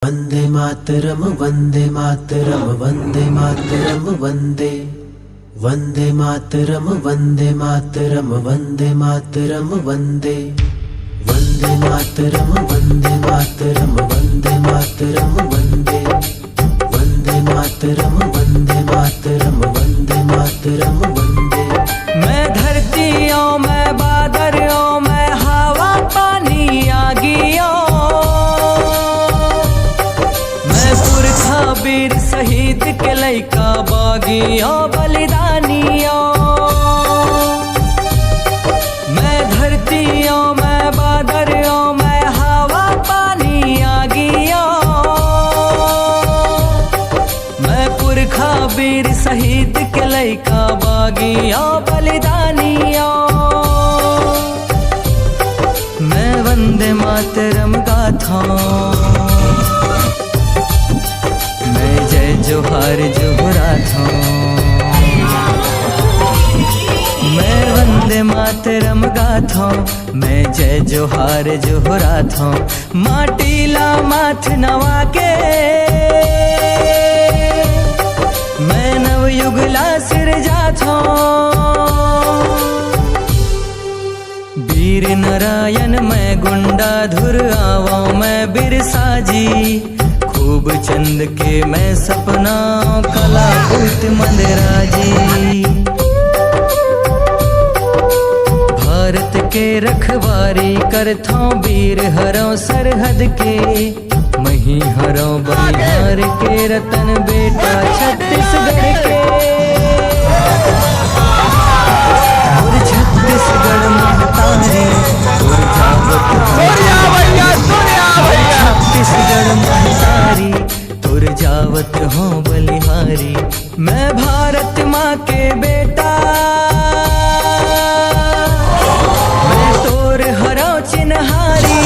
वंदे मातरम वंदे मातरम वंदे मातरम वंदे वंदे मातरम वंदे मातरम वंदे मातरम वंदे वंदे मातरम वंदे मातरम वंदे मातरम वंदे वंदे मातरम वंदे मातरम वंदे मातरम वंदे। मैं धरतियों मैं बादरियों मैं हवा पानी आगियों मैं पुरखा वीर शहीद के लइका बागियों बलिदानियों। मैं धरतियों मैं बादरियों मैं हवा पानी आगियों मैं पुरखा वीर शहीद के लइका बागियों बलिदानियों। मैं वंदे मातरम गाथा मैं जय जोहार जोहराथा। मैं वंदे मातरम गाथा मैं जय जोहार जोहराथा। माटीला माथ नवा के मैं नवयुगला सिर जाथा। वीर नारायण मैं गुंडाधुर आवा मैं बिरसाजी खूब चंद के मैं सपना कलापूत मंदराजी। भारत के रखवारी करथों वीर हरों सरहद के मही हरों बलिहार के रतन बेटा छत्तीसगढ़ के। और छत्तीसगढ़ महतारी और छत्तीसगढ़ महतारी तुर जावत हो बलिहारी। मैं भारत माँ के बेटा मैं तोर हरो चिन्हारी।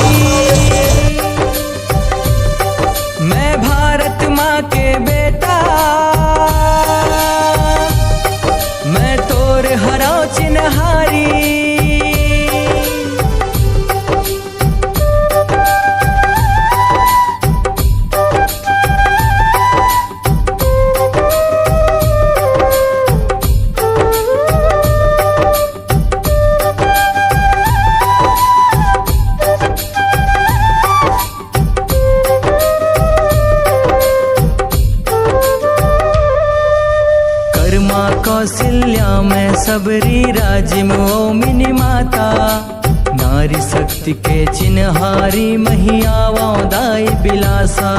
मैं भारत माँ के बेटा मैं तोर हरो चिन्हारी। कौशल्या में सबरी राजिम ओमिनी माता नारी शक्ति के चिन्हारी महियावा दाई बिलासा।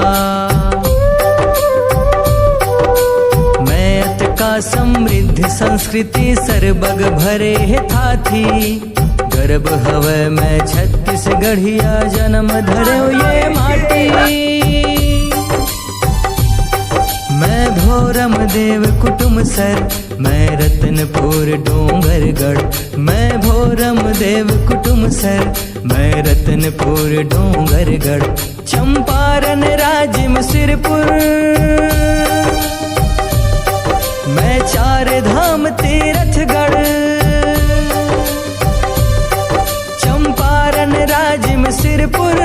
मैं अत का समृद्ध संस्कृति सरबग भरे था थी गर्भ हवे मैं छत्तीसगढ़िया जन्म धरे ये माटी। मैं भोरम देव कुटुम सर मैं रतनपुर डोंगरगढ़। मैं भोरम देव कुटुम सर मैं रतनपुर डोंगरगढ़। चंपारण राजिम सिरपुर मैं चार धाम तीर्थगढ़। चंपारण राजिम सिरपुर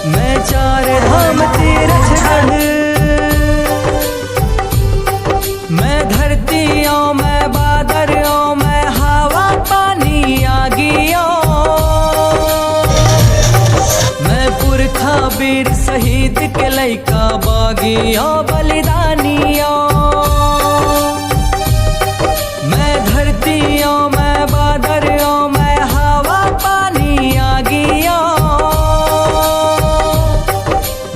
मैं चार धाम तीर्थगढ़। मैं धरतियों मैं बादरियों मैं हवा पानी आगियों मैं पुरखा वीर शहीद के लइका बागियों बलिदानियों। मैं धरतियों मैं बादरियों मैं हवा पानी आगियों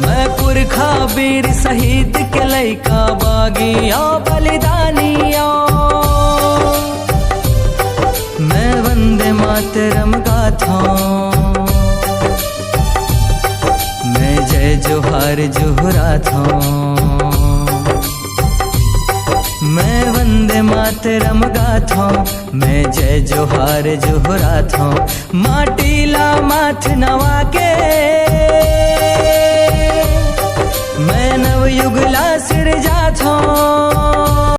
मैं पुरखा वीर शहीद के लइका बागियों बलिदानियों। मैं वंदे मातरम गाथा मैं जय जोहार जोहराथा। मैं वंदे मातरम गाथा मैं जय जोहार जोहराथा। माटीला माथ नवा के मैं नवयुगला सिर जाथा।